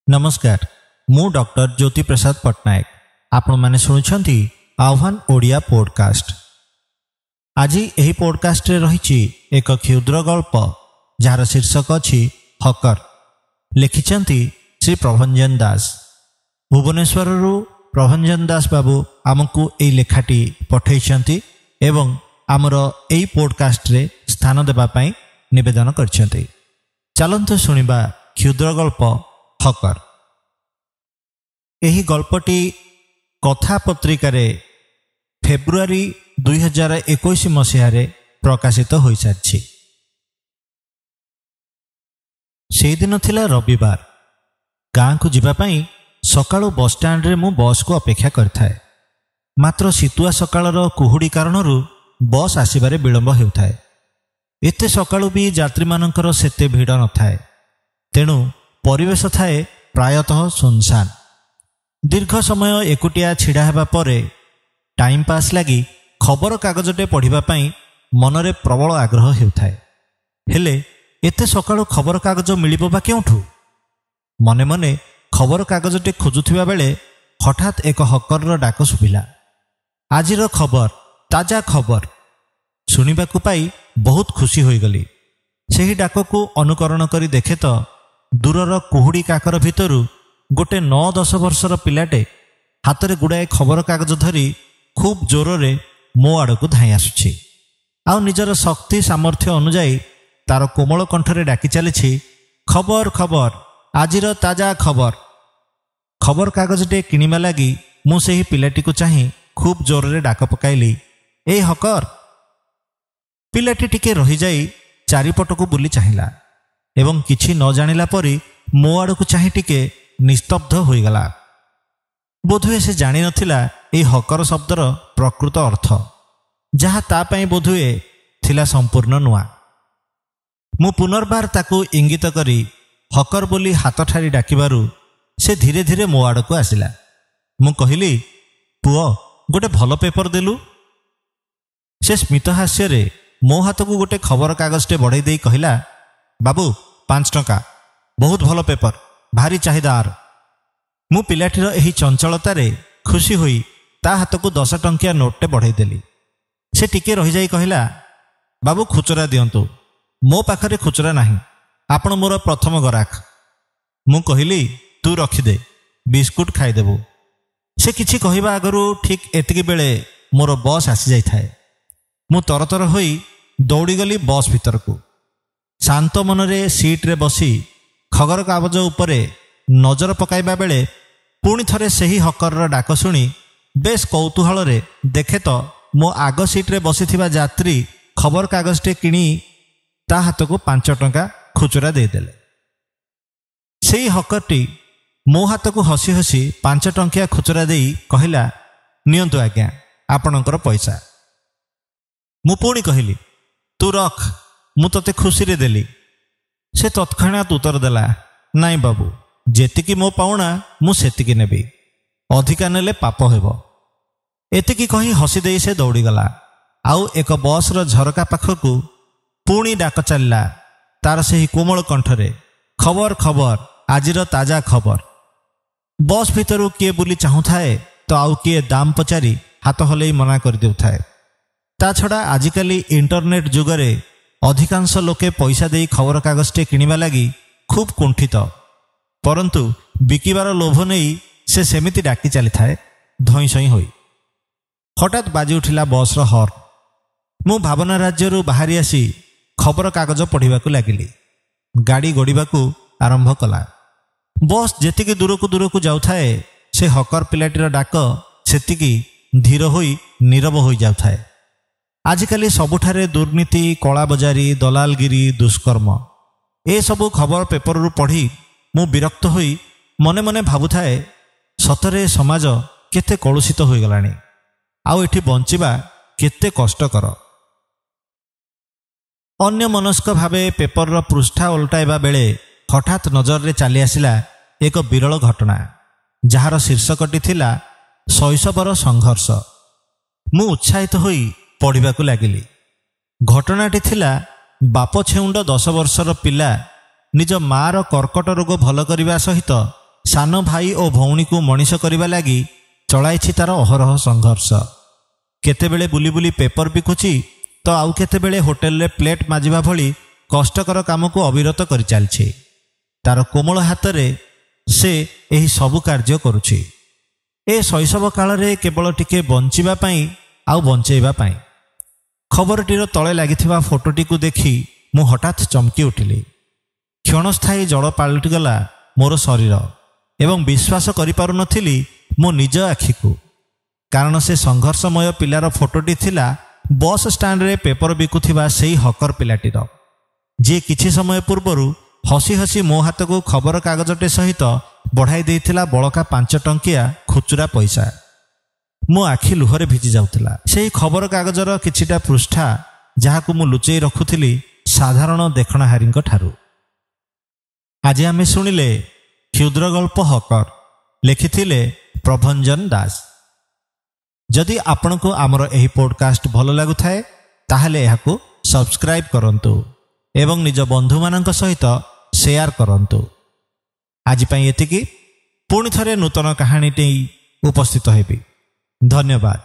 नमस्कार, मु डॉक्टर ज्योति प्रसाद पट्टनायक। आपण माने शुणुछंती आह्वान ओडिया पॉडकास्ट। आज यही पॉडकास्ट रे रही एक क्षुद्र गल्प जार शीर्षक अछि हकर। लिखिछंती श्री प्रभंजन दास। भुवनेश्वर प्रभंजन दास बाबू आमको एई लेखाटी पठेइछंती एवं आमर एई पॉडकास्ट रे स्थान देबा पई निवेदन करछंती। चलंतु सुनिबा क्षुद्र गल्प हकर। यही गल्पटी कथा पत्रिका फेब्रुआरी 2021 मसीह प्रकाशित हो सारी। से दिन थिला रविवार। गाँ को जीवाई सकाळु बस स्टैंड रे मु बस को अपेक्षा करथाए। मात्र शीतुआ सकाळर कुहुड़ी कारणरू बस आसीबारे विलंब हेउथाए। एते सकाळु भी यात्री मानकर सेते भिड़ न थाए। तेणु परिवेश थाए प्रायतः सुनसान। दीर्घ समय एकुटिया छिड़ा हेबा परे टाइम पास लगी खबर कागजटे पढ़िबा पई मनरे प्रबल आग्रह हेउथाए। हेले एते सकाळु खबर कागज मिलिबो बा केउठु? मने मने खबर कागजटे खोजुथिबा बेले हठात एक हकरर डाक सुबिला। आजिर खबर, ताजा खबर सुनिबाकु पाई बहुत खुशी होईगली। सेही डाककु अनुकरण करी देखे तो दूरर कुहुड़ी काकर भितरु गोटे 9-10 वर्षर पिलाटे हाथ में गुड़ाए खबर कागज धरी खूब जोर रे मो आड़क धाई आसुछि। आउ निजर शक्ति सामर्थ्य अनुजाई तार कोमल कंठरे डाकी चली खबर खबर, आजिर ताजा खबर। खबर कागजटे किनिबा लागी मु सेही पिलाटी को चाही खूब जोर रे डाक पकाइली, ए हकर। पिलाटी टिके रही जाई चारिपटको बुली चाहिला एवं किछि न जानिला परी मो आड़क चाही टिके निस्तब्ध होईगला। बोधुए से जानी नथिला ए हकर शब्दर प्रकृत अर्थ, जहा ता पई बोधुए थिला संपूर्ण नुआ। मु पुनर्बार ताकू इंगित करी हकर बोली हाथ ठारी डाकिबारु से धीरे धीरे मो आड़क आसिला। मु कहिली, पुओ गोटे भल पेपर देलु। से स्मित हास्य रे मो हाथ को गोटे खबर कागजटे बढ़ाई दे कहिला, बाबू 5 टंका, बहुत भल पेपर, भारी चाहिदार। मु पिलाटीर एही चंचलतारे खुशी होई ता हाथ को 10 टंकिया नोटटे बढ़ाई देली। से टिके रही जाई कहिला, बाबू खुचरा दियंतु, मो पाखरे खुचरा नाही, आपण मोर प्रथम गराख। मु कहिली, तू रखिदे, बिस्कुट खाइदेबू। से किछि कहिबा आगरू ठीक एतिकी बेले मोर बस आसी जाई थाए। मु तरतर होई दौड़ी गली बस भीतर को। शांत मनरे सीट रे बसी खबर कागज उपरे नजर पकाइबा बेले पुणी थरे सेही हकरर डाक शुणी बेस कौतूहल रे देखे तो मो आग सीट रे बसीथिबा यात्री खबर कागजटे किणी ता हाथ को 5 टंका खुचरा देदेले। सेही हकरटी मो हाथ को हसी हसी 5 टंकिया खुचरा देई कहिला, नियंतु आज्ञा आपणकर पैसा। मु पुणी कहिली, तू रख, मु तते खुशी रे देली। से तत्क्षणात उत्तर देला, नाई बाबू, जेतिकी मो पाउना मु सेतिकी नेबी, अधिका नेले पाप हेबो। एतिकी कही हसी देई से दौड़ी गला। आउ एक बस र झरका पाखकू पुणी डाक चलला तार सेही कोमल कंठरे, खबर खबर, आजिर ताजा खबर। बस भितरु किए बुली चाहुथाए तो आउ किए दाम पचारी हाथ हलेई मना कर देउथाए। ता छड़ा आजिकाली इंटरनेट जुगरे अधिकांश लोके पैसा देई खबर कागजटे किनिबा लागी खूब कुंठित, परंतु बिकिबार लोभ नहीं से सेमिति डाकी चली थाए धई सई होई। हठात बाजी उठिला बसर हर्न। मु भावना राज्यरू बाहरी आसी खबर कागज पढ़िबाकू लागिली। गाड़ी गड़िबाकू आरंभ कला। बस जेतिकी दूरकू जाउथाए से हकर पिलाटीर डाक सेतिकी धीर होई नीरव होई जाउथाए। आजिकाली सबुठारे दुर्नीति, कलाबजारी, दलालगिरी, दुष्कर्म ए सबु खबर पेपर रु पढ़ी मु विरक्त होई मने मने भाबुथाए, सतरे समाज केते कलुषित होई गलानी, आउ एठी बंचिबा केते कष्टकर। अन्य मनस्क भावे पेपर र पृष्ठा उल्टाइबा बेले हठात नजर रे चली आसिला एक विरल घटना, जहार शीर्षकटी थिला शैशवर संघर्ष। मु उत्साहित होई पढ़िबाकू लागिली। घटनाटी थिला बाप छेउंड 10 वर्षर पिला निज मार कर्कट रोग भल करने सहित ସାନ ଭାଇ ଓ ଭଉଣୀକୁ ମଣିଷ କରିବା ଲାଗି ଚଳାଇଛି ତାର ଅହରହ ସଂଘର୍ଷ। କେତେବେଳେ ବୁଲି ବୁଲି ପେପର ବିକୁଛି ତ ଆଉ କେତେବେଳେ ହୋଟେଲରେ ପ୍ଲେଟ୍ ମାଜିବା ଭଳି କଷ୍ଟକର କାମକୁ ଅବିରତ କରିଚାଲିଛି। ତାର କୋମଳ ହାତରେ ସେ ଏହି ସବୁ କାର୍ଯ୍ୟ କରୁଛି। ଏ ଶୈଶବ କାଳରେ କେବଳ ଟିକେ ବଞ୍ଚିବା ପାଇଁ ଆଉ ବଞ୍ଚେଇବା ପାଇଁ। ଖବରଟିର ତଳେ ଲାଗିଥିବା ଫଟୋଟିକୁ ଦେଖି ମୁଁ ହଠାତ୍ ଚମକି ଉଠିଲି। କ୍ଷଣସ୍ଥାୟୀ ଜଳ ପାଲଟିଗଲା ମୋର ଶରୀର ଏବଂ ବିଶ୍ୱାସ କରିପାରୁନଥିଲି ମୋ ନିଜ ଆଖିକୁ। କାରଣ ସେ ସଂଘର୍ଷମୟ ପିଲାର ଫଟୋଟି ଥିଲା ବସ୍ ଷ୍ଟାଣ୍ଡରେ ପେପର ବିକୁଥିବା ସେହି ହକର ପିଲାଟିର, ଯିଏ କିଛି ସମୟ ପୂର୍ବରୁ ହସି ହସି ମୋ ହାତକୁ ଖବରକାଗଜଟେ ସହିତ ବଢ଼ାଇ ଦେଇଥିଲା ବଳକା 5 ଟଙ୍କିଆ ଖୁଚୁରା ପଇସା। ମୋ ଆଖି ଲୁହରେ ଭିଜି ଯାଉଥିଲା। ସେହି ଖବରକାଗଜର କିଛିଟା ପୃଷ୍ଠା ଯାହାକୁ ମୁଁ ଲୁଚେଇ ରଖୁଥିଲି ସାଧାରଣ ଦେଖଣାହାରୀଙ୍କ ଠାରୁ। ଆଜି ଆମେ ଶୁଣିଲେ କ୍ଷୁଦ୍ରଗଳ୍ପ ହକର, ଲେଖିଥିଲେ ପ୍ରଭଞ୍ଜନ ଦାସ। ଯଦି ଆପଣଙ୍କୁ ଆମର ଏହି ପୋଡକାଷ୍ଟ ଭଲ ଲାଗୁଥାଏ ତାହେଲେ ଏହାକୁ ସବସ୍କ୍ରାଇବ୍ କରନ୍ତୁ ଏବଂ ନିଜ ବନ୍ଧୁମାନଙ୍କ ସହିତ ସେୟାର କରନ୍ତୁ। ଆଜି ପାଇଁ ଏତିକି। ପୁଣି ଥରେ ନୂତନ କାହାଣୀଟି ଉପସ୍ଥିତ ହେବି। ଧନ୍ୟବାଦ।